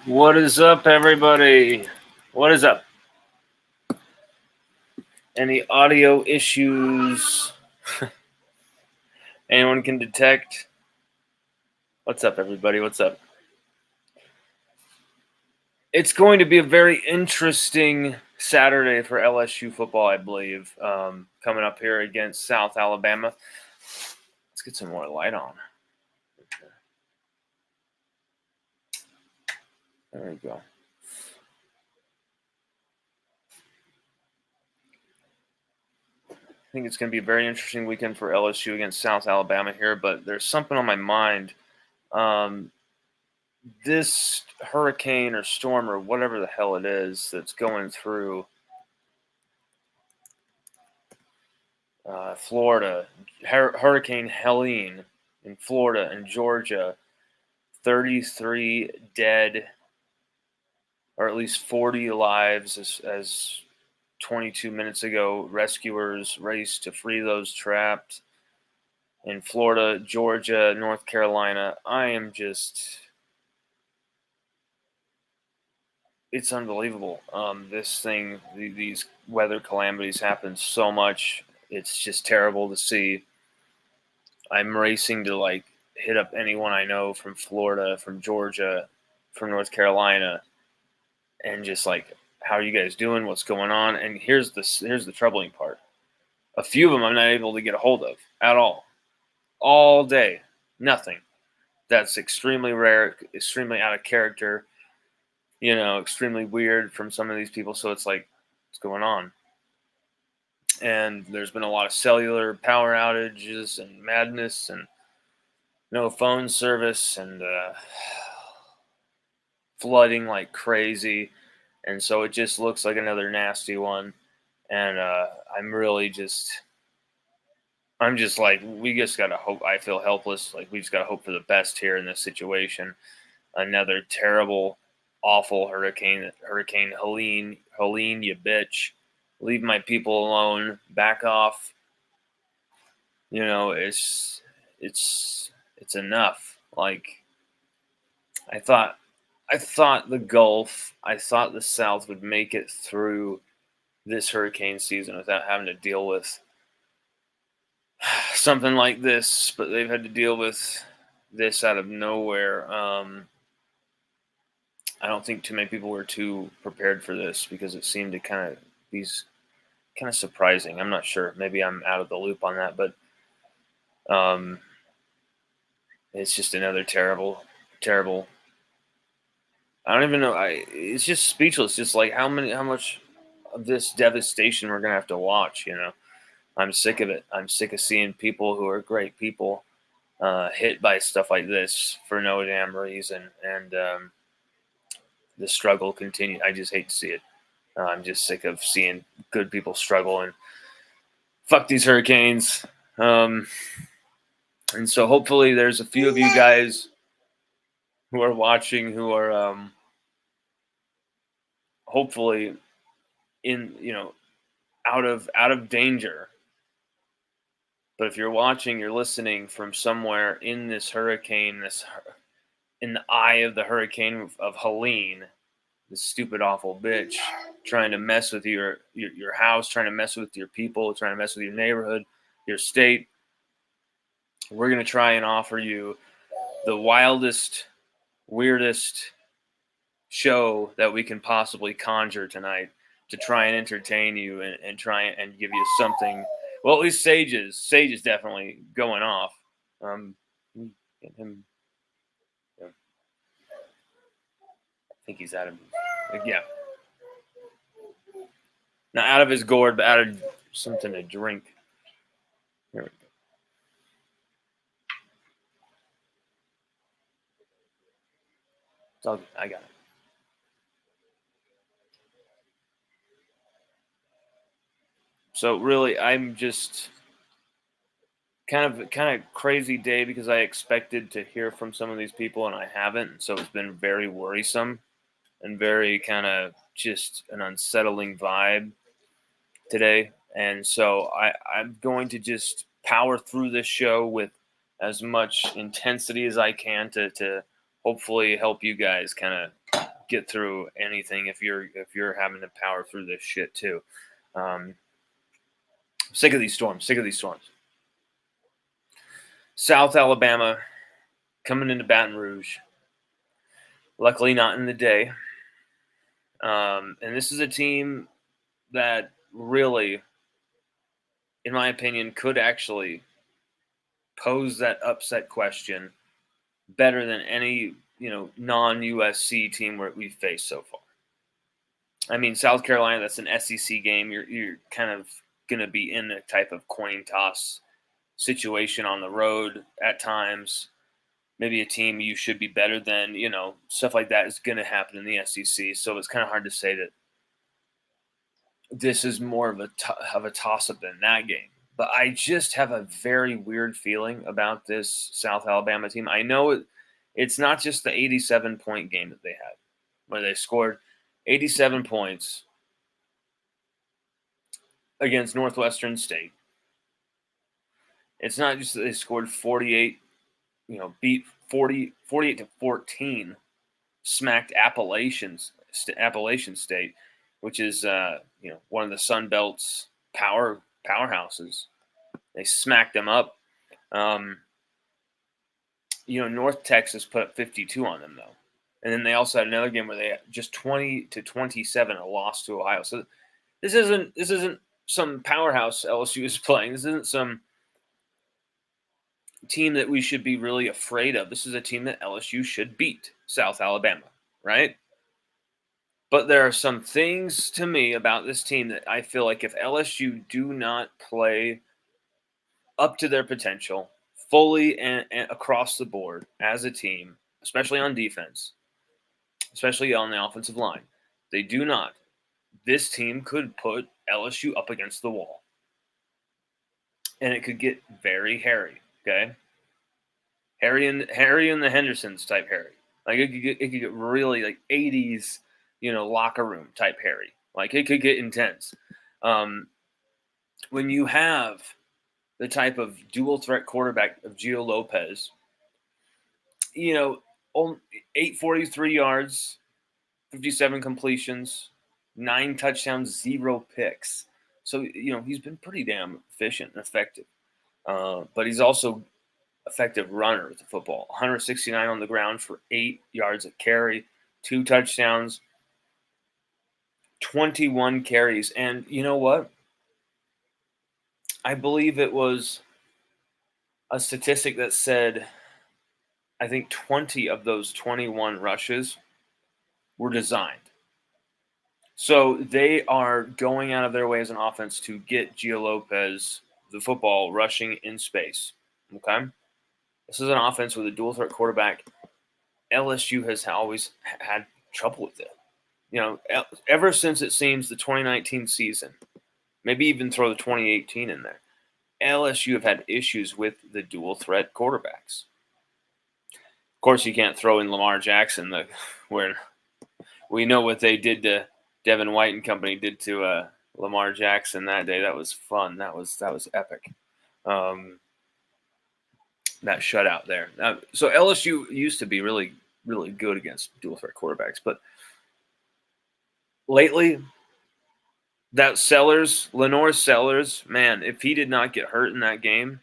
What is up, everybody? What is up? Any audio issues anyone can detect? What's up, everybody? What's up? It's going to be a very interesting Saturday for LSU football, I believe, coming up here against South Alabama. Let's get some more light on. There we go. I think it's going to be a very interesting weekend for LSU against South Alabama here, but there's something on my mind. This hurricane or storm or whatever the hell it is that's going through Florida, Hurricane Helene in Florida and Georgia, 33 dead, or at least 40 lives as 22 minutes ago, rescuers raced to free those trapped in Florida, Georgia, North Carolina. It's unbelievable. These weather calamities happen so much. It's just terrible to see. I'm racing to hit up anyone I know from Florida, from Georgia, from North Carolina, and just how are you guys doing? What's going on? And here's the troubling part. A few of them I'm not able to get a hold of at all day. Nothing. That's extremely rare, extremely out of character. Extremely weird from some of these people. So it's like, what's going on? And there's been a lot of cellular power outages and madness and no phone service and flooding like crazy. And so it just looks like another nasty one. And I'm just like, we just got to hope. I feel helpless. Like, we just got to hope for the best here in this situation. Another terrible, awful Hurricane Helene, you bitch. Leave my people alone. Back off. It's enough. Like, I thought the Gulf, I thought the South would make it through this hurricane season without having to deal with something like this, but they've had to deal with this out of nowhere. I don't think too many people were too prepared for this because it seemed to kind of surprising. I'm not sure. Maybe I'm out of the loop on that, but it's just another terrible. I don't even know. It's just speechless. Just like how much of this devastation we're gonna have to watch. I'm sick of it. I'm sick of seeing people who are great people hit by stuff like this for no damn reason, and the struggle continues. I just hate to see it. I'm just sick of seeing good people struggle, and fuck these hurricanes. And so hopefully there's a few of you guys who are watching who are hopefully out of danger. But if you're watching, you're listening from somewhere in this hurricane, in the eye of the hurricane of Helene, this stupid, awful bitch, trying to mess with your house, trying to mess with your people, trying to mess with your neighborhood, your state. We're going to try and offer you the wildest, weirdest show that we can possibly conjure tonight to try and entertain you and try and give you something. Well, at least Sage is definitely going off. Get him. Yeah. I think he's out of. Yeah. Not out of his gourd, but out of something to drink. Here we go. It's all good. I got it. So really, I'm just kind of crazy day because I expected to hear from some of these people and I haven't. So it's been very worrisome and very kind of just an unsettling vibe today. And so I'm going to just power through this show with as much intensity as I can to hopefully help you guys kind of get through anything if you're having to power through this shit too. Sick of these storms. Sick of these storms. South Alabama coming into Baton Rouge. Luckily, not in the day. And this is a team that really, in my opinion, could actually pose that upset question better than any non-USC team where we've faced so far. I mean, South Carolina, that's an SEC game. You're kind of going to be in a type of coin toss situation on the road at times. Maybe a team you should be better than, stuff like that is going to happen in the SEC. So it's kind of hard to say that this is more of a toss-up than that game. But I just have a very weird feeling about this South Alabama team. I know it's not just the 87-point game that they had, where they scored 87 points against Northwestern State. It's not just that they scored 48, beat 48 to 14, smacked Appalachian State, which is one of the Sun Belt's powerhouses. They smacked them up. North Texas put up 52 on them though, and then they also had another game where they had just 20 to 27 a loss to Ohio. So this isn't some powerhouse LSU is playing. This isn't some team that we should be really afraid of. This is a team that LSU should beat, South Alabama, right? But there are some things to me about this team that I feel like if LSU do not play up to their potential fully and across the board as a team, especially on defense, especially on the offensive line, they do not, this team could put LSU up against the wall. And it could get very hairy, okay? Harry and the Hendersons type Harry. Like it could get really like 80s, locker room type Harry. Like it could get intense. When you have the type of dual threat quarterback of Geaux Lopez, 843 yards, 57 completions, 9 touchdowns, 0 picks. So, he's been pretty damn efficient and effective. But he's also effective runner with the football. 169 on the ground for 8 yards a carry, 2 touchdowns, 21 carries. And you know what? I believe it was a statistic that said, I think 20 of those 21 rushes were designed. So they are going out of their way as an offense to get Geaux Lopez the football rushing in space. Okay? This is an offense with a dual threat quarterback. LSU has always had trouble with it. Ever since it seems the 2019 season, maybe even throw the 2018 in there, LSU have had issues with the dual threat quarterbacks. Of course, you can't throw in Lamar Jackson, where we know what they did to Devin White and company did to Lamar Jackson that day. That was fun. That was epic. That shutout there. So LSU used to be really, really good against dual threat quarterbacks, but lately, that Lenore Sellers, man, if he did not get hurt in that game,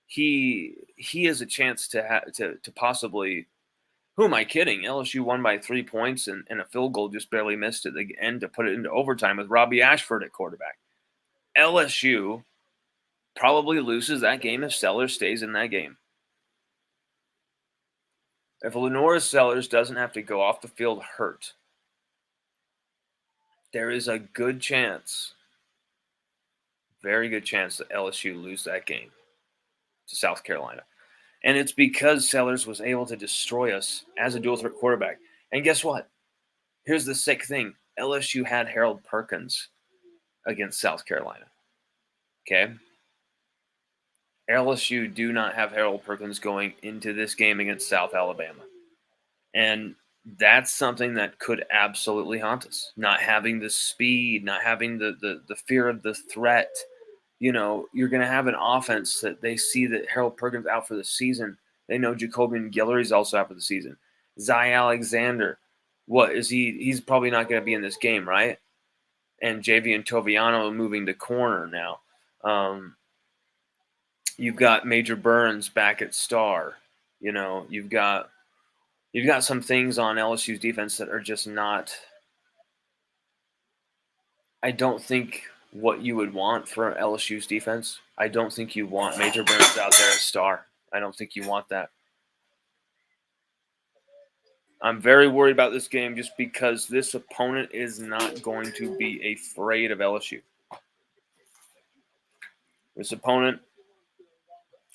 he has a chance to possibly. Who am I kidding? LSU won by 3 points and a field goal just barely missed at the end to put it into overtime with Robbie Ashford at quarterback. LSU probably loses that game if Sellers stays in that game. If Lenore Sellers doesn't have to go off the field hurt, there is a good chance, very good chance that LSU lose that game to South Carolina. And it's because Sellers was able to destroy us as a dual threat quarterback. And guess what? Here's the sick thing. LSU had Harold Perkins against South Carolina. Okay? LSU do not have Harold Perkins going into this game against South Alabama. And that's something that could absolutely haunt us. Not having the speed, not having the fear of the threat. You're going to have an offense that they see that Harold Perkins out for the season. They know Jacobian Guillory's also out for the season. Zy Alexander, What is he? He's probably not going to be in this game, right? And JV and Toviano moving to corner now. You've got Major Burns back at star. You've got some things on LSU's defense that are just not. I don't think what you would want for LSU's defense. I don't think you want Major Burns out there at star. I don't think you want that. I'm very worried about this game just because this opponent is not going to be afraid of LSU. This opponent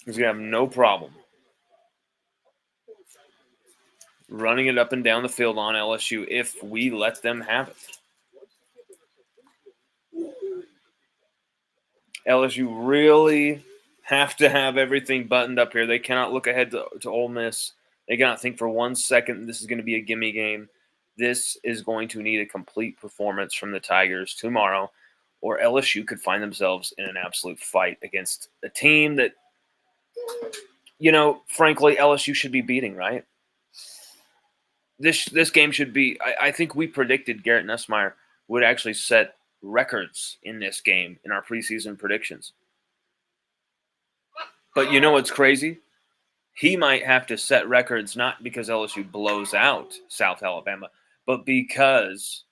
is going to have no problem running it up and down the field on LSU if we let them have it. LSU really have to have everything buttoned up here. They cannot look ahead to Ole Miss. They cannot think for 1 second this is going to be a gimme game. This is going to need a complete performance from the Tigers tomorrow, or LSU could find themselves in an absolute fight against a team that, frankly, LSU should be beating, right? This game should be. I think we predicted Garrett Nussmeier would actually set records in this game in our preseason predictions. But you know what's crazy? He might have to set records not because LSU blows out South Alabama, but because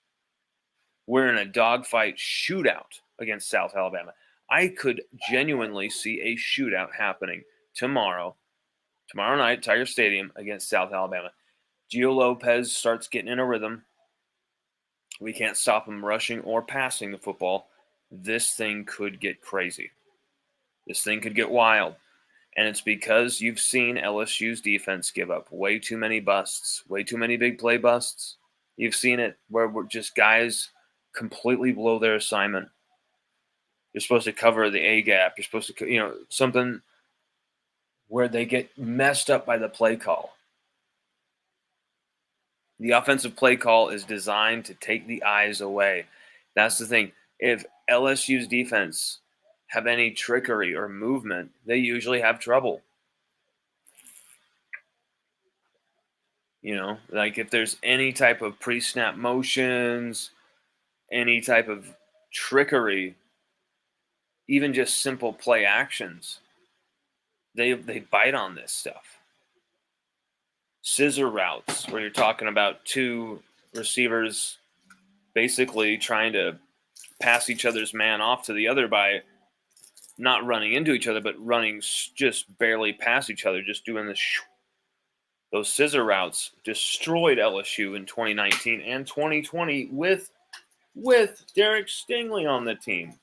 we're in a dogfight shootout against South Alabama. I could genuinely see a shootout happening tomorrow night, Tiger Stadium against South Alabama. Gio Lopez starts getting in a rhythm. We can't stop him rushing or passing the football. This thing could get crazy. This thing could get wild. And it's because you've seen LSU's defense give up way too many busts, way too many big play busts. You've seen it where we're just guys completely blow their assignment. You're supposed to cover the A gap. You're supposed to, something where they get messed up by the play call. The offensive play call is designed to take the eyes away. That's the thing. If LSU's defense have any trickery or movement, they usually have trouble. Like if there's any type of pre-snap motions, any type of trickery, even just simple play actions, they bite on this stuff. Scissor routes, where you're talking about two receivers basically trying to pass each other's man off to the other by not running into each other, but running just barely past each other, just doing this. Those scissor routes destroyed LSU in 2019 and 2020 with Derek Stingley on the team.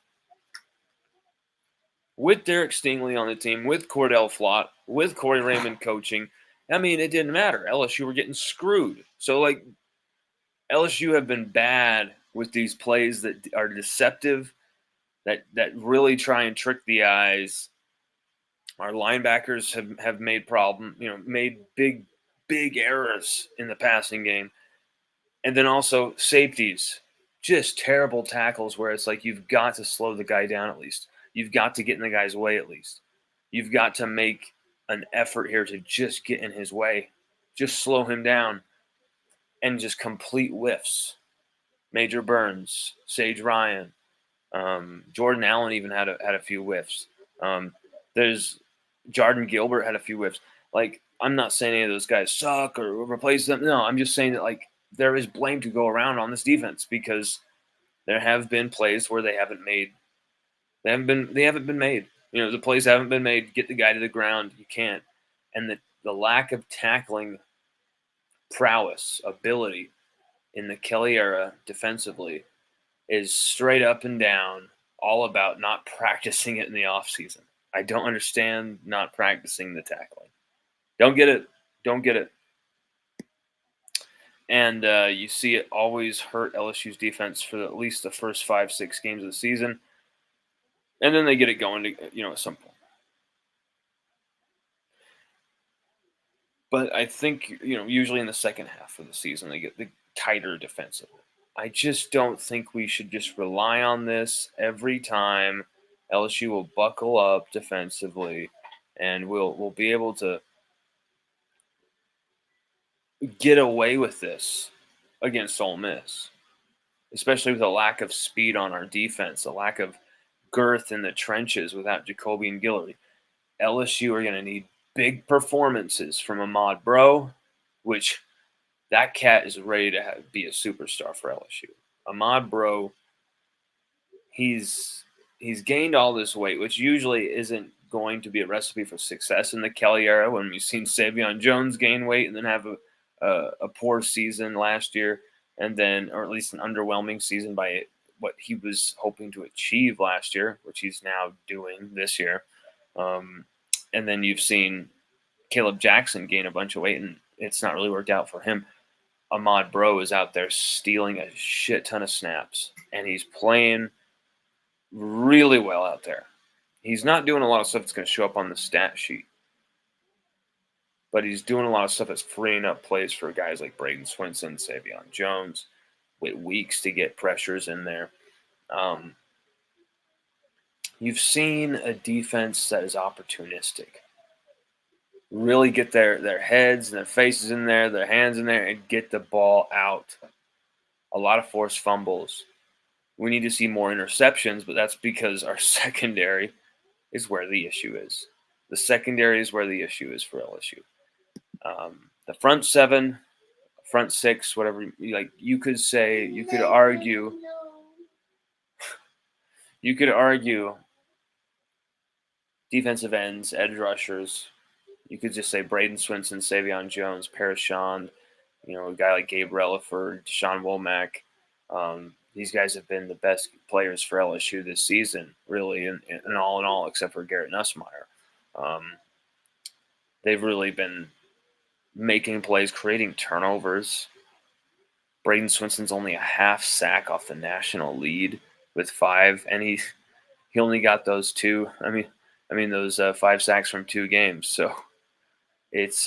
With Derek Stingley on the team, with Cordell Flott, with Corey Raymond coaching, I mean, it didn't matter. LSU were getting screwed. So, LSU have been bad with these plays that are deceptive, that really try and trick the eyes. Our linebackers have made made big errors in the passing game. And then also safeties, just terrible tackles where it's like you've got to slow the guy down at least. You've got to get in the guy's way at least. You've got to make an effort here to just get in his way. Just slow him down and just complete whiffs. Major Burns, Sage Ryan, Jordan Allen even had a few whiffs. There's Jordan Gilbert had a few whiffs. I'm not saying any of those guys suck or replace them. No, I'm just saying that there is blame to go around on this defense because there have been plays where they haven't been made. The plays haven't been made. Get the guy to the ground. You can't. And the lack of tackling prowess, ability in the Kelly era defensively is straight up and down all about not practicing it in the offseason. I don't understand not practicing the tackling. Don't get it. And you see it always hurt LSU's defense for at least the first 5-6 games of the season. And then they get it going to, at some point. But I think, usually in the second half of the season, they get the tighter defensively. I just don't think we should just rely on this every time. LSU will buckle up defensively, and we'll be able to get away with this against Ole Miss, especially with a lack of speed on our defense, a lack of girth in the trenches without Jacoby and Guillory. LSU are going to need big performances from Ahmad Bro, which that cat is ready to be a superstar for LSU. Ahmad Bro, he's gained all this weight, which usually isn't going to be a recipe for success in the Kelly era. When we've seen Savion Jones gain weight and then have a poor season last year, and then, or at least an underwhelming season by what he was hoping to achieve last year, which he's now doing this year. And then you've seen Caleb Jackson gain a bunch of weight, and it's not really worked out for him. Ahmad Bro is out there stealing a shit ton of snaps, and he's playing really well out there. He's not doing a lot of stuff that's going to show up on the stat sheet, but he's doing a lot of stuff that's freeing up plays for guys like Braden Swinson, Savion Jones, with weeks to get pressures in there. You've seen a defense that is opportunistic. Really get their heads and their faces in there, their hands in there, and get the ball out. A lot of forced fumbles. We need to see more interceptions, but that's because our secondary is where the issue is. The secondary is where the issue is for LSU. The front seven, front six, whatever, like you could say, you could argue defensive ends, edge rushers. You could just say Braden Swinson, Savion Jones, Parashon, a guy like Gabe Relaford, Deshaun Womack. These guys have been the best players for LSU this season, really, in all, except for Garrett Nussmeier. They've really been making plays, creating turnovers. Braden Swinson's only a half sack off the national lead with 5, and he only got those 2. I mean those 5 sacks from 2 games. So it's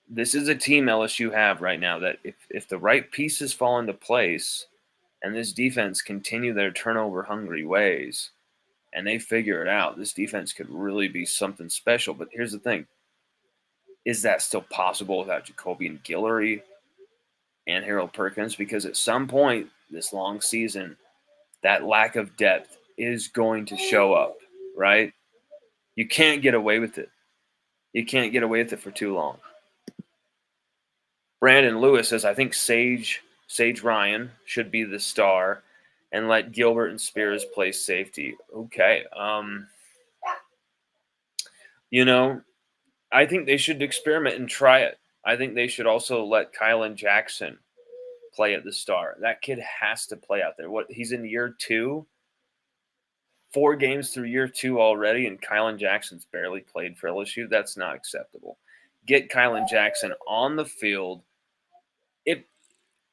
this is a team LSU have right now that if the right pieces fall into place, and this defense continue their turnover-hungry ways, and they figure it out, this defense could really be something special. But here's the thing. Is that still possible without Jacoby and Guillory and Harold Perkins? Because at some point this long season, that lack of depth is going to show up, right? You can't get away with it. You can't get away with it for too long. Brandon Lewis says, I think Sage Ryan should be the star and let Gilbert and Spears play safety. Okay. I think they should experiment and try it. I think they should also let Kylan Jackson play at the star. That kid has to play out there. He's in year 2, 4 games through year 2 already, and Kylan Jackson's barely played for LSU. That's not acceptable. Get Kylan Jackson on the field.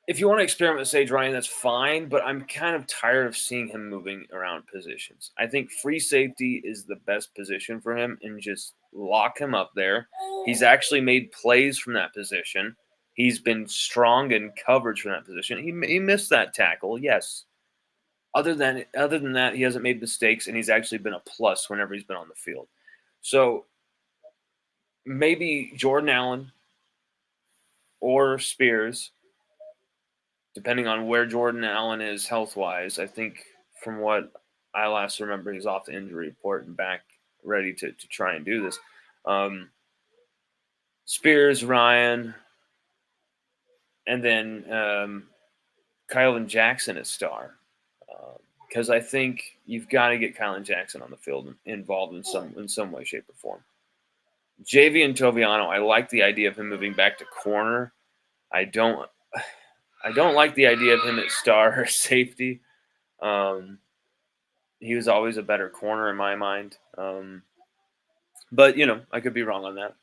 If you want to experiment with Sage Ryan, that's fine, but I'm kind of tired of seeing him moving around positions. I think free safety is the best position for him, and just lock him up there. He's actually made plays from that position. He's been strong in coverage from that position. He missed that tackle, yes. Other than that, he hasn't made mistakes, and he's actually been a plus whenever he's been on the field. So maybe Jordan Allen or Spears, depending on where Jordan Allen is health-wise. I think from what I last remember, he's off the injury report and back ready to try and do this. Spears, Ryan, and then Kylan Jackson as star. Because I think you've got to get Kylan Jackson on the field involved in some way, shape, or form. JV and Toviano, I like the idea of him moving back to corner. I don't like the idea of him at star or safety. He was always a better corner in my mind. But, I could be wrong on that.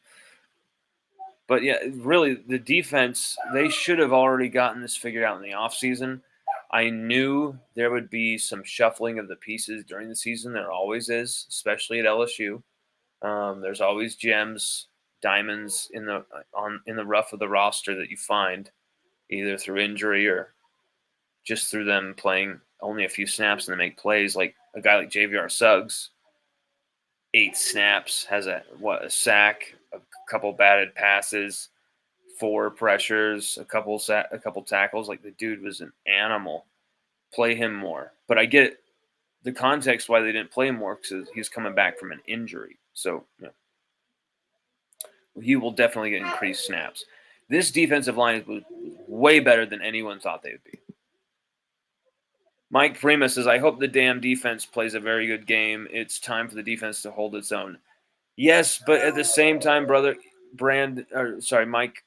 But, yeah, really, the defense, they should have already gotten this figured out in the offseason. I knew there would be some shuffling of the pieces during the season. There always is, especially at LSU. There's always gems, diamonds in the rough of the roster that you find, either through injury or just through them playing only a few snaps and they make plays. Like a guy like JVR Suggs, 8 snaps, has a sack, a couple batted passes, 4 pressures, a couple tackles. Like, the dude was an animal. Play him more. But I get the context why they didn't play him more, because he's coming back from an injury. So, he will definitely get increased snaps. This defensive line was way better than anyone thought they would be. Mike Prima says, I hope the damn defense plays a very good game. It's time for the defense to hold its own. Yes, but at the same time, brother, Mike,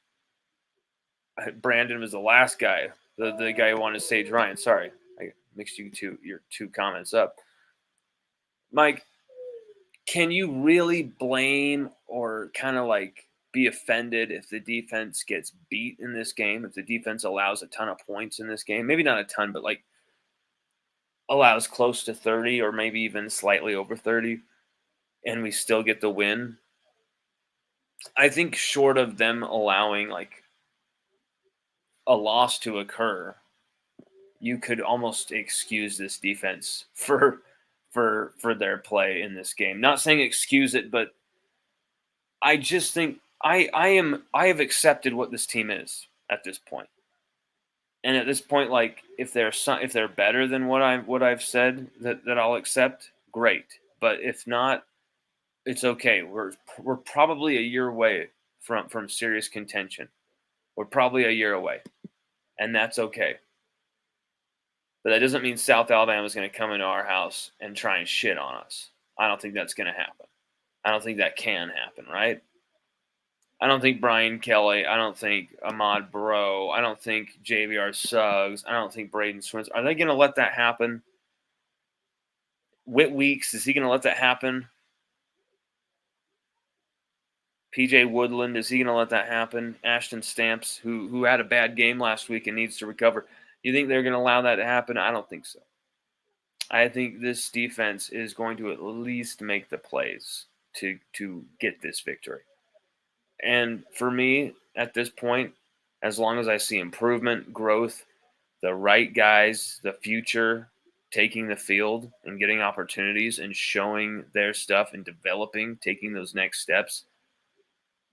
Brandon was the last guy, the guy who wanted Sage Ryan. Sorry, I mixed your two comments up. Mike, can you really blame or kind of like be offended if the defense gets beat in this game? If the defense allows a ton of points in this game? Maybe not a ton, but like allows close to 30 or maybe even slightly over 30, and we still get the win. I think short of them allowing like a loss to occur, you could almost excuse this defense for their play in this game. Not saying excuse it, but I just think I have accepted what this team is at this point. And at this point, like if they're better than what I've said that I'll accept, great. But if not, it's okay. We're probably a year away from serious contention. We're probably a year away, and that's okay. But that doesn't mean South Alabama is going to come into our house and try and shit on us. I don't think that's going to happen. I don't think that can happen, right? I don't think Brian Kelly, I don't think Ahmad Bro, I don't think JVR Suggs, I don't think Braden Swins. Are they going to let that happen? Whit Weeks, is he going to let that happen? PJ Woodland, is he going to let that happen? Ashton Stamps, who had a bad game last week and needs to recover. You think they're going to allow that to happen? I don't think so. I think this defense is going to at least make the plays to get this victory. And for me, at this point, as long as I see improvement, growth, the right guys, the future taking the field and getting opportunities and showing their stuff and developing, taking those next steps,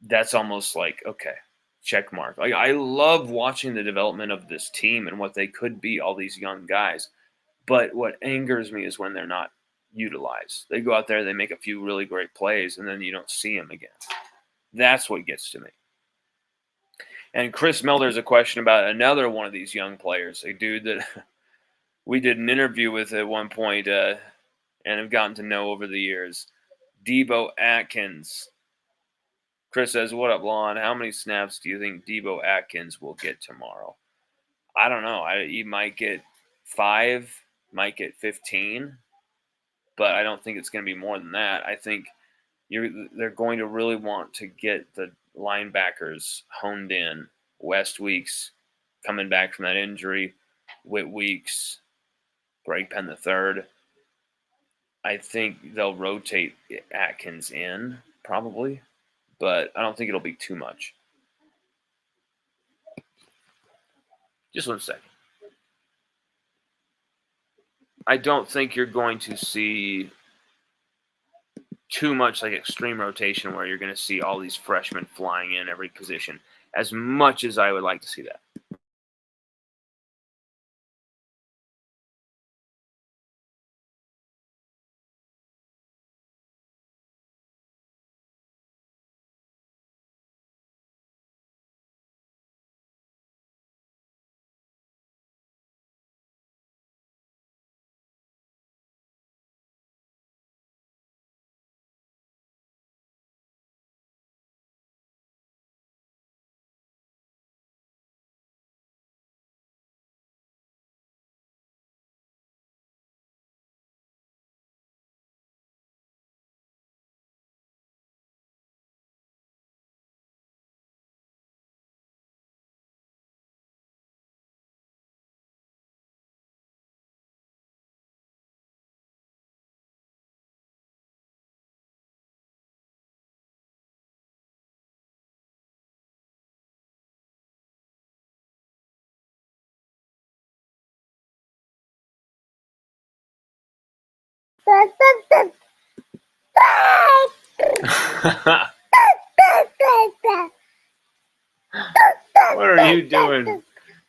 that's almost like, okay, check mark. Like, I love watching the development of this team and what they could be, all these young guys. But what angers me is when they're not utilized. They go out there, they make a few really great plays, and then you don't see them again. That's what gets to me. And Chris Melder has a question about another one of these young players, a dude that we did an interview with at one point and have gotten to know over the years, Debo Atkins. Chris says, what up, Lon? How many snaps do you think Debo Atkins will get tomorrow? I don't know. He might get 5, might get 15, but I don't think it's going to be more than that. I think they're going to really want to get the linebackers honed in. West Weeks coming back from that injury, Whit Weeks, Greg Penn III. I think they'll rotate Atkins in probably, but I don't think it'll be too much. Just 1 second. I don't think you're going to see too much like extreme rotation where you're going to see all these freshmen flying in every position, as much as I would like to see that. are you doing?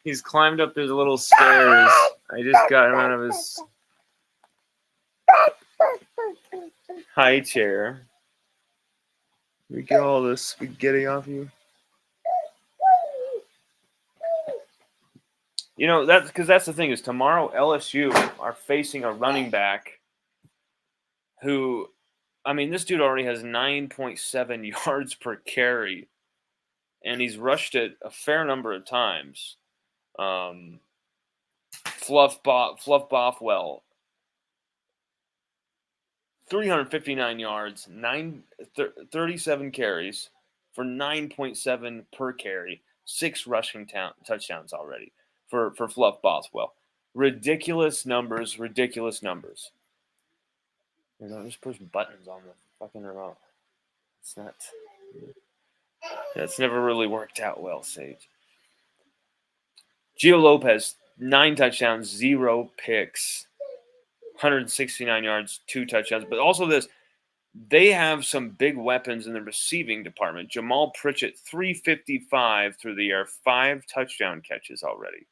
He's climbed up his little stairs. I just got him out of his high chair. We get all this spaghetti off you. You know, that's because that's the thing is tomorrow LSU are facing a running back who, I mean, this dude already has 9.7 yards per carry, and he's rushed it a fair number of times. Fluff Bothwell, 359 yards, 37 carries for 9.7 per carry, 6 rushing touchdowns already for Fluff Bothwell. Ridiculous numbers. You know, just push buttons on the fucking remote. It's not. That's never really worked out well, Sage. Gio Lopez, 9 touchdowns, 0 picks, 169 yards, 2 touchdowns. But also this, they have some big weapons in the receiving department. Jamal Pritchett, 355 through the air, 5 touchdown catches already.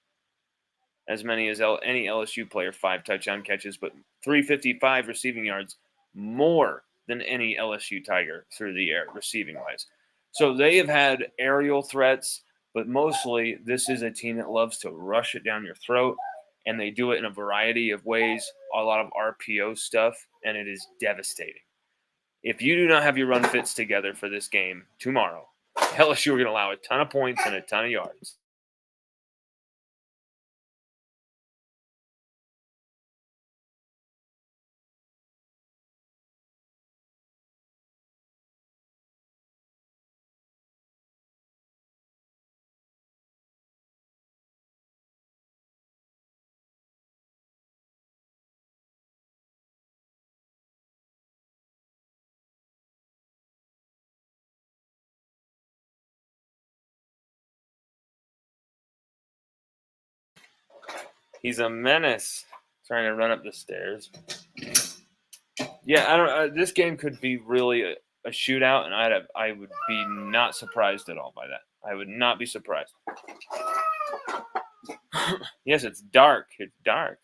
As many as any LSU player, 5 touchdown catches, but 355 receiving yards, more than any LSU Tiger through the air, receiving-wise. So they have had aerial threats, but mostly this is a team that loves to rush it down your throat, and they do it in a variety of ways, a lot of RPO stuff, and it is devastating. If you do not have your run fits together for this game tomorrow, LSU are going to allow a ton of points and a ton of yards. He's a menace trying to run up the stairs. Yeah, I don't. This game could be really a shootout, and I would be not surprised at all by that. I would not be surprised. Yes, it's dark. It's dark.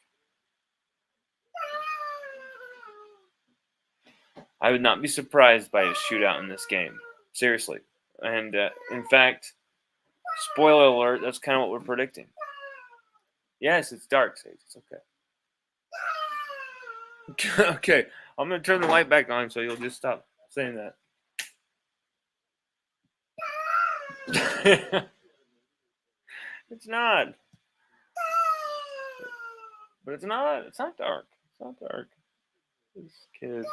I would not be surprised by a shootout in this game. Seriously. And in fact, spoiler alert, that's kind of what we're predicting. Yes, it's dark, Sage. It's okay. Okay, I'm going to turn the light back on so you'll just stop saying that. It's not. But it's not. It's not dark. It's not dark. This kid.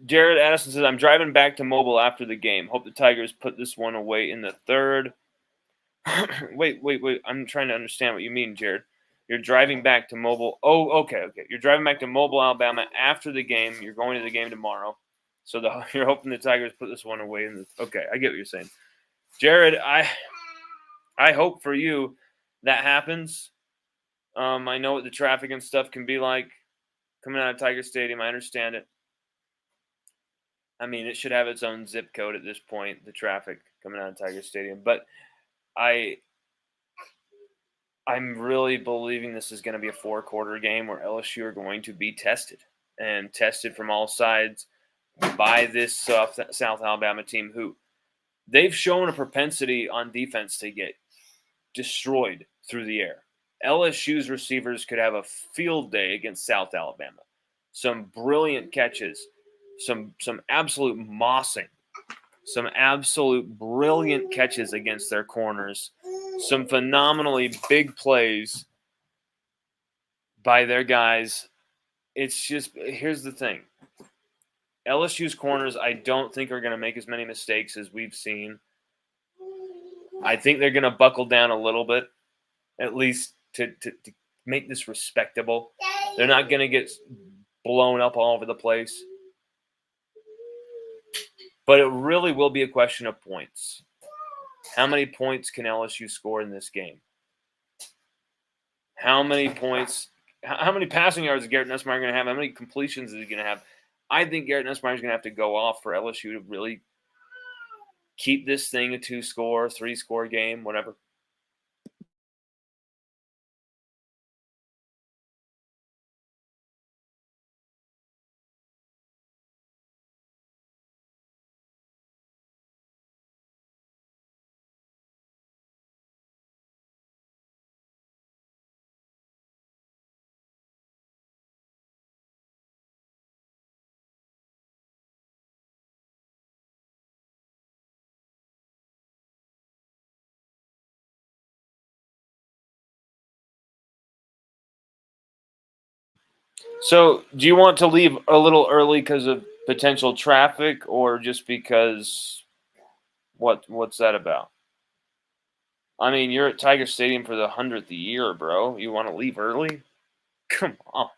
Jared Addison says, I'm driving back to Mobile after the game. Hope the Tigers put this one away in the third. Wait. I'm trying to understand what you mean, Jared. You're driving back to Mobile. Oh, okay. You're driving back to Mobile, Alabama after the game. You're going to the game tomorrow. So you're hoping the Tigers put this one away in the. Okay, I get what you're saying. Jared, I hope for you that happens. I know what the traffic and stuff can be like coming out of Tiger Stadium. I understand it. I mean, it should have its own zip code at this point, the traffic coming out of Tiger Stadium. But I'm really believing this is going to be a 4-quarter game where LSU are going to be tested from all sides by this South Alabama team who they've shown a propensity on defense to get destroyed through the air. LSU's receivers could have a field day against South Alabama. Some brilliant catches, some absolute mossing, some absolute brilliant catches against their corners, some phenomenally big plays by their guys. It's just, here's the thing. LSU's corners, I don't think are going to make as many mistakes as we've seen. I think they're going to buckle down a little bit, at least to make this respectable. They're not going to get blown up all over the place. But it really will be a question of points. How many points can LSU score in this game? How many points? How many passing yards is Garrett Nussmeier going to have? How many completions is he going to have? I think Garrett Nussmeier is going to have to go off for LSU to really Keep this thing a 2-score, 3-score game, whatever. So, do you want to leave a little early because of potential traffic, or just because what's that about? I mean, you're at Tiger Stadium for the 100th year, bro. You want to leave early? Come on.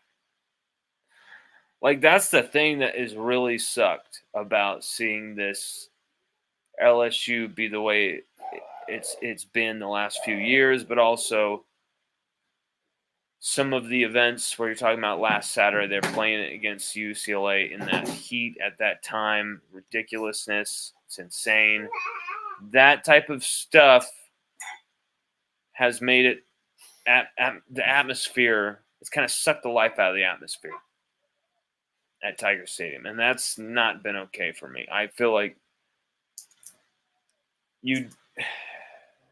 Like, that's the thing that is really sucked about seeing this LSU be the way it's been the last few years, but also some of the events where you're talking about last Saturday, they're playing it against UCLA in that heat at that time. Ridiculousness. It's insane. That type of stuff has made it the atmosphere. It's kind of sucked the life out of the atmosphere at Tiger Stadium, and that's not been okay for me. I feel like you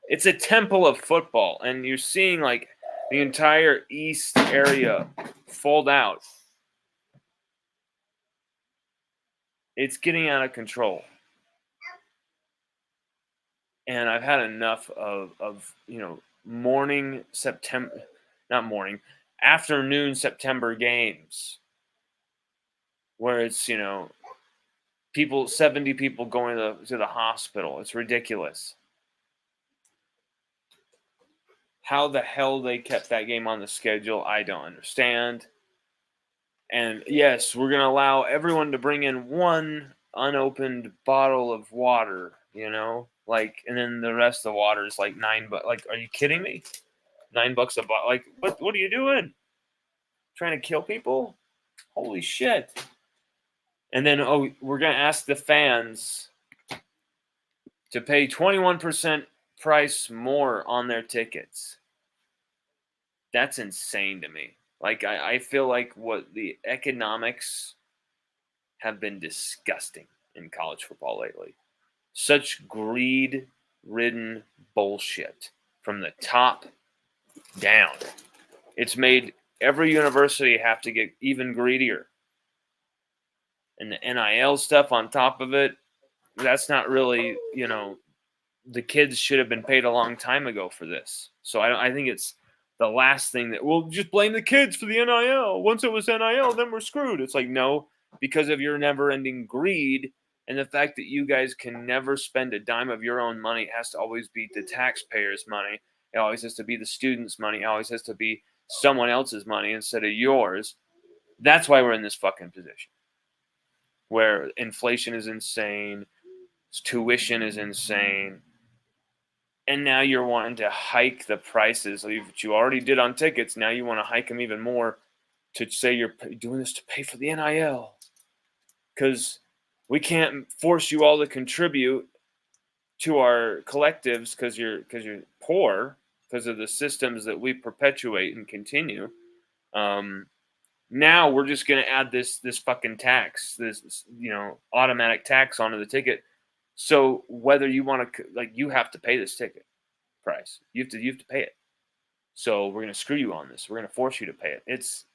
it's a temple of football, and you're seeing like the entire east area fold out. It's getting out of control, and I've had enough of morning September, not morning, afternoon September games where it's 70 people going to the hospital. It's ridiculous. How the hell they kept that game on the schedule, I don't understand. And yes, we're going to allow everyone to bring in one unopened bottle of water, and then the rest of the water is like $9. Like, are you kidding me? $9 a bottle. Like, what are you doing? Trying to kill people? Holy shit. And then, we're going to ask the fans to pay 21% price more on their tickets. That's insane to me. Like, I feel like what the economics have been disgusting in college football lately. Such greed ridden bullshit from the top down. It's made every university have to get even greedier. And the NIL stuff on top of it, that's not really, the kids should have been paid a long time ago for this. So I think it's the last thing that we'll just blame the kids for the NIL. Once it was NIL, then we're screwed. It's like, no, because of your never ending greed and the fact that you guys can never spend a dime of your own money. It has to always be the taxpayers' money. It always has to be the students' money. It always has to be someone else's money instead of yours. That's why we're in this fucking position where inflation is insane, tuition is insane, and now you're wanting to hike the prices that you already did on tickets. Now you want to hike them even more to say you're doing this to pay for the NIL because we can't force you all to contribute to our collectives because you're poor because of the systems that we perpetuate and continue. Now we're just going to add this fucking tax, this automatic tax onto the ticket. So whether you want to you have to pay this ticket price. You have to pay it. So we're going to screw you on this. We're going to force you to pay it. It's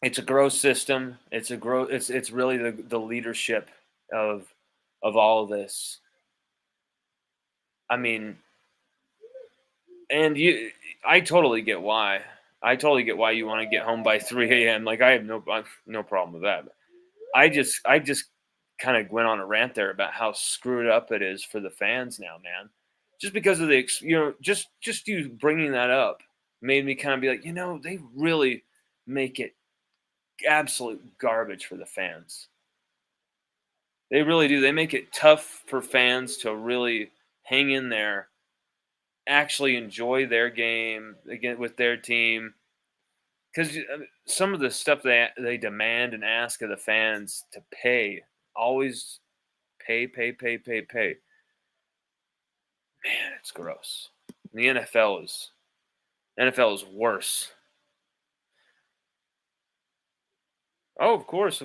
a gross system. It's really the leadership of all of this. I mean, and I totally get why. I totally get why you want to get home by 3 a.m. Like I have no problem with that. I just kind of went on a rant there about how screwed up it is for the fans now, man. Just because of just you bringing that up made me kind of be like, they really make it absolute garbage for the fans. They really do. They make it tough for fans to really hang in there, actually enjoy their game again with their team. Because some of the stuff they demand and ask of the fans to always pay. Man, it's gross. The NFL is worse. Oh, of course.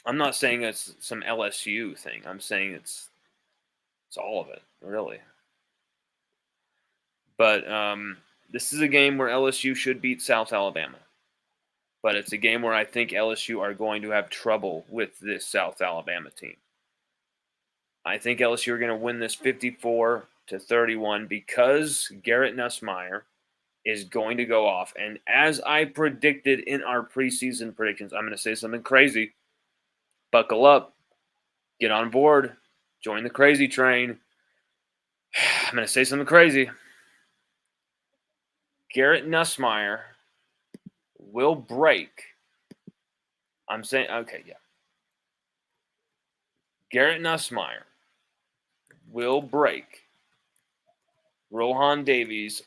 I'm not saying it's some LSU thing. I'm saying it's all of it, really. But this is a game where LSU should beat South Alabama. But it's a game where I think LSU are going to have trouble with this South Alabama team. I think LSU are going to win this 54-31 because Garrett Nussmeier is going to go off. And as I predicted in our preseason predictions, I'm going to say something crazy. Buckle up, get on board, join the crazy train. I'm going to say something crazy. Garrett Nussmeier will break. I'm saying, okay, yeah. Garrett Nussmeier will break Rohan Davies'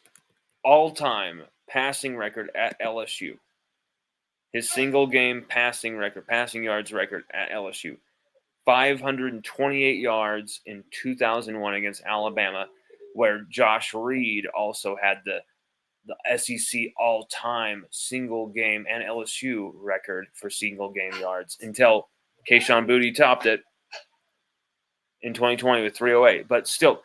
all-time passing record at LSU. His single game passing yards record at LSU. 528 yards in 2001 against Alabama, where Josh Reed also had the SEC all-time single game and LSU record for single game yards until Kayshon Boutte topped it in 2020 with 308. But still,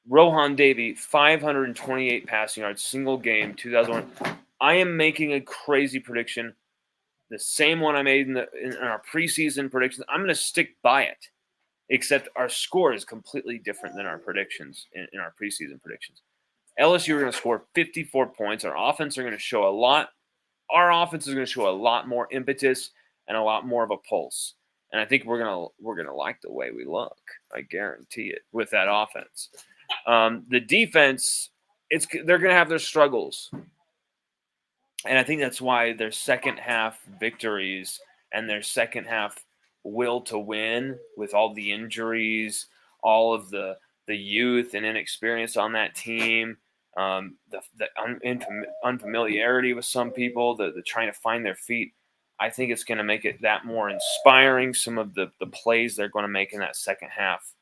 Rohan Davey, 528 passing yards, single game, 2001. I am making a crazy prediction, the same one I made in our preseason predictions. I'm going to stick by it, except our score is completely different than our predictions in our preseason predictions. LSU are going to score 54 points. Our offense are going to show a lot. Our offense is going to show a lot more impetus and a lot more of a pulse. And I think we're gonna like the way we look. I guarantee it with that offense. The defense, they're going to have their struggles. And I think that's why their second half victories and their second half will to win with all the injuries, all of the youth and inexperience on that team, the unfamiliarity with some people, the trying to find their feet. I think it's going to make it that more inspiring, some of the plays they're going to make in that second half.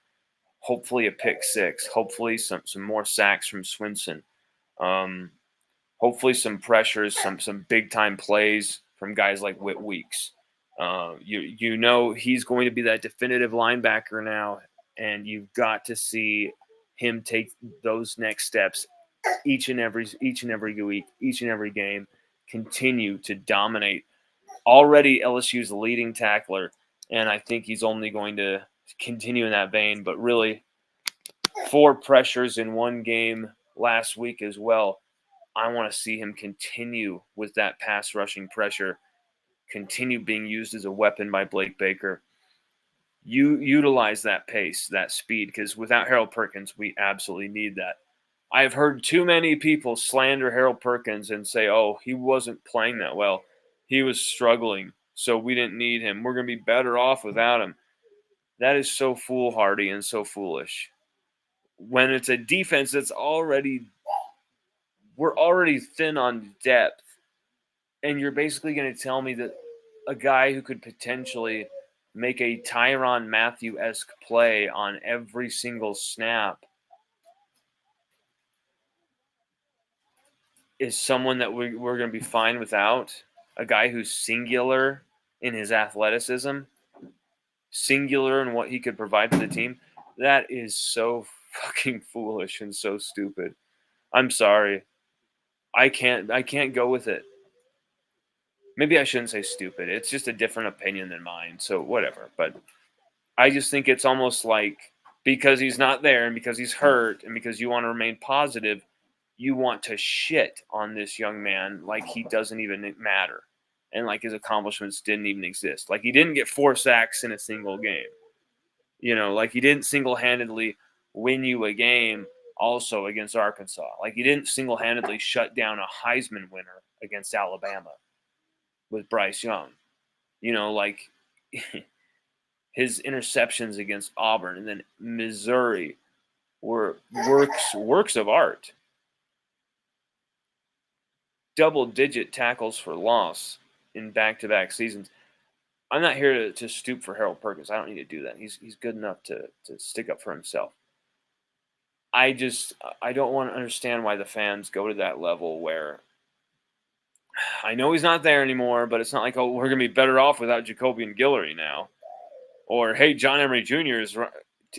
Hopefully a pick six. Hopefully some more sacks from Swinson. Hopefully some pressures, some big time plays from guys like Whit Weeks. You know he's going to be that definitive linebacker now, and you've got to see him take those next steps each and every week, each and every game, continue to dominate. Already LSU's leading tackler, and I think he's only going to continue in that vein. But really, 4 pressures in one game last week as well. I want to see him continue with that pass rushing pressure, continue being used as a weapon by Blake Baker. You utilize that pace, that speed, because without Harold Perkins, we absolutely need that. I've heard too many people slander Harold Perkins and say, oh, he wasn't playing that well. He was struggling, so we didn't need him. We're going to be better off without him. That is so foolhardy and so foolish. When it's a defense that's we're already thin on depth, and you're basically going to tell me that a guy who could potentially make a Tyrann Mathieu-esque play on every single snap is someone that we're going to be fine without. A guy who's singular in his athleticism, singular in what he could provide to the team. That is so fucking foolish and so stupid. I'm sorry. I can't go with it. Maybe I shouldn't say stupid. It's just a different opinion than mine. So whatever. But I just think it's almost like because he's not there and because he's hurt and because you want to remain positive, you want to shit on this young man like he doesn't even matter. And like his accomplishments didn't even exist. Like he didn't get 4 sacks in a single game. You know, like he didn't single-handedly win you a game also against Arkansas. Like he didn't single-handedly shut down a Heisman winner against Alabama with Bryce Young. You know, like his interceptions against Auburn and then Missouri were works of art. Double-digit tackles for loss in back-to-back seasons. I'm not here to stoop for Harold Perkins. I don't need to do that. He's good enough to stick up for himself. I don't want to understand why the fans go to that level where I know he's not there anymore, but it's not like, oh, we're gonna be better off without Jacoby and Guillory now, or hey, John Emery Jr.'s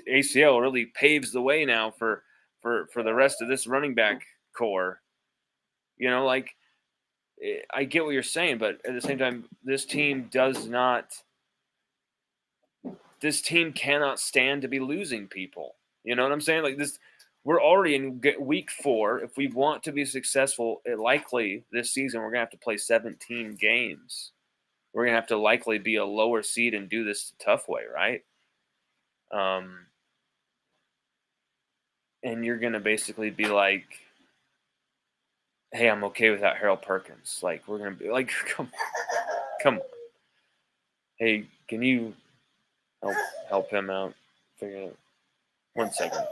ACL really paves the way now for the rest of this running back core. You know, like I get what you're saying, but at the same time, this team cannot stand to be losing people. You know what I'm saying? Like this, we're already in week 4. If we want to be successful, likely this season, we're gonna have to play 17 games. We're gonna have to likely be a lower seed and do this the tough way, right? And you're gonna basically be like, "Hey, I'm okay without Harold Perkins." Like we're gonna be like, come on. Hey, can you help him out? Figure it out. 1 second.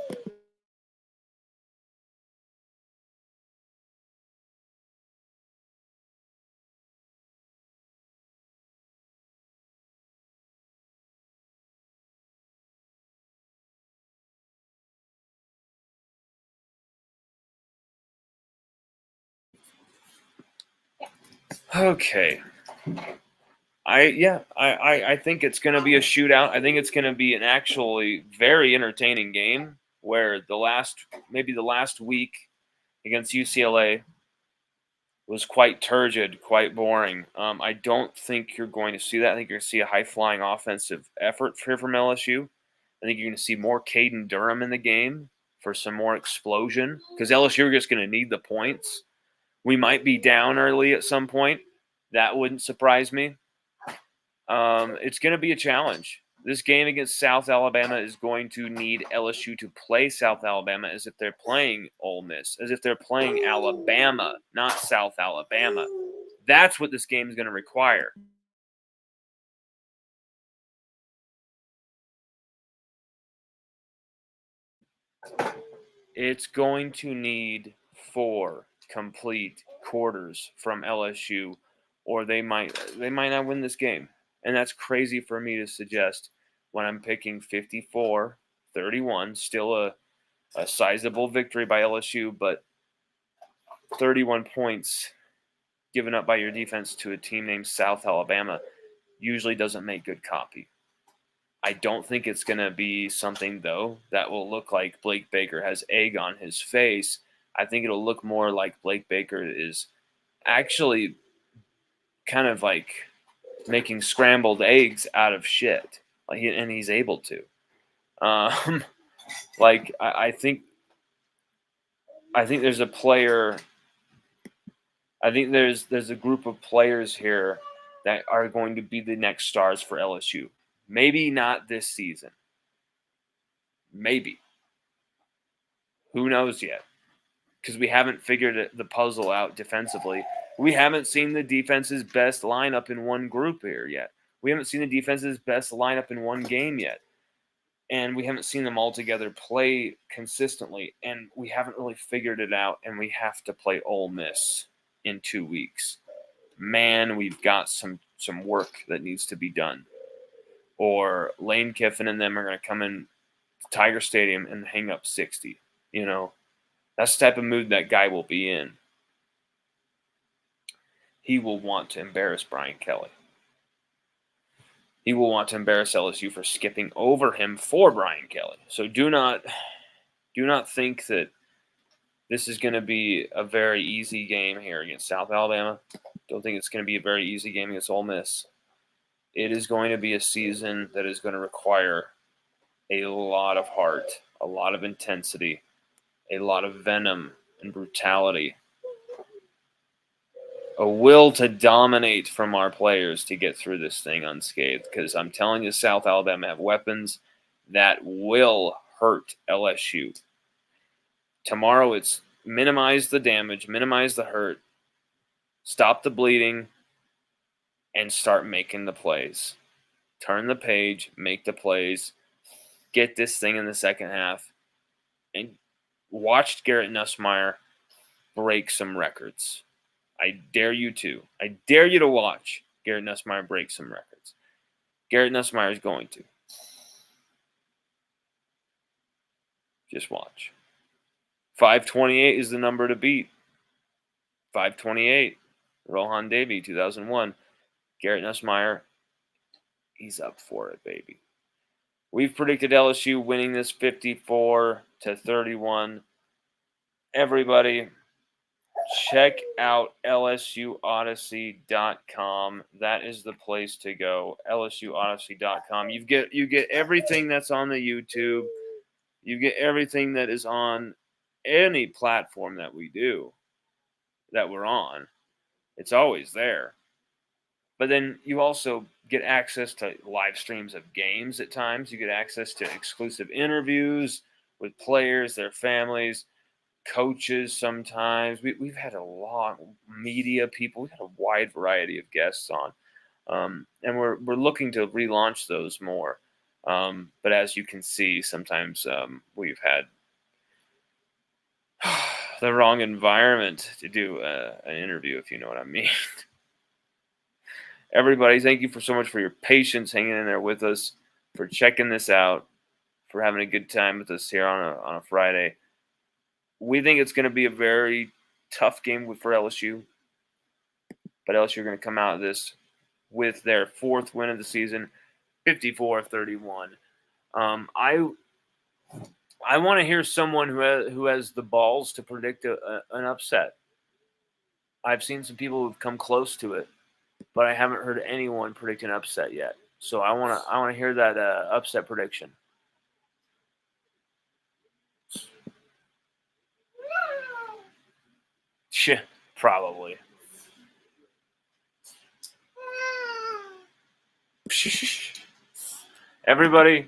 Okay. I think it's going to be a shootout. I think it's going to be an actually very entertaining game where maybe the last week against UCLA was quite turgid, quite boring. I don't think you're going to see that. I think you're going to see a high flying offensive effort here from LSU. I think you're going to see more Caden Durham in the game for some more explosion because LSU are just going to need the points. We might be down early at some point. That wouldn't surprise me. It's going to be a challenge. This game against South Alabama is going to need LSU to play South Alabama as if they're playing Ole Miss, as if they're playing Alabama, not South Alabama. That's what this game is going to require. It's going to need 4 complete quarters from LSU, or they might not win this game. And that's crazy for me to suggest when I'm picking 54-31, still a sizable victory by LSU, but 31 points given up by your defense to a team named South Alabama usually doesn't make good copy. I don't think it's going to be something, though, that will look like Blake Baker has egg on his face. I think it'll look more like Blake Baker is actually kind of like making scrambled eggs out of shit, and he's able to. Like I think there's a player. I think there's a group of players here that are going to be the next stars for LSU. Maybe not this season. Maybe. Who knows yet? Because we haven't figured the puzzle out defensively. We haven't seen the defense's best lineup in one group here yet. We haven't seen the defense's best lineup in one game yet. And we haven't seen them all together play consistently. And we haven't really figured it out. And we have to play Ole Miss in 2 weeks. Man, we've got some work that needs to be done. Or Lane Kiffin and them are going to come in Tiger Stadium and hang up 60. You know, that's the type of mood that guy will be in. He will want to embarrass Brian Kelly. He will want to embarrass LSU for skipping over him for Brian Kelly. So do not think that this is going to be a very easy game here against South Alabama. Don't think it's going to be a very easy game against Ole Miss. It is going to be a season that is going to require a lot of heart, a lot of intensity, a lot of venom and brutality, a will to dominate from our players to get through this thing unscathed. Because I'm telling you, South Alabama have weapons that will hurt LSU. Tomorrow it's minimize the damage, minimize the hurt, stop the bleeding, and start making the plays. Turn the page, make the plays, get this thing in the second half, and watch Garrett Nussmeier break some records. I dare you to. I dare you to watch Garrett Nussmeier break some records. Garrett Nussmeier is going to. Just watch. 528 is the number to beat. 528. Rohan Davey, 2001. Garrett Nussmeier, he's up for it, baby. We've predicted LSU winning this 54-31. Everybody, check out LSUODYSSEY.com. That is the place to go. LSUODYSSEY.com. You get everything that's on the YouTube. You get everything that is on any platform that we're on. It's always there. But then you also get access to live streams of games at times. You get access to exclusive interviews with players, their families, coaches sometimes. We've had a lot of media people. We've had a wide variety of guests on. And we're looking to relaunch those more. But as you can see, sometimes we've had the wrong environment to do an interview, if you know what I mean. Everybody, thank you so much for your patience hanging in there with us, for checking this out, for having a good time with us here on a Friday. We think it's going to be a very tough game for LSU, but LSU are going to come out of this with their fourth win of the season, 54-31. I want to hear someone who has the balls to predict an upset. I've seen some people who've come close to it, but I haven't heard anyone predict an upset yet. So I want to hear that upset prediction. Probably. Everybody,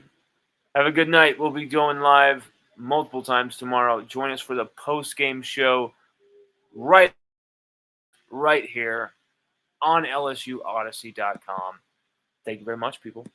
have a good night. We'll be going live multiple times tomorrow. Join us for the post-game show right here on LSUODYSSEY.com. Thank you very much, people.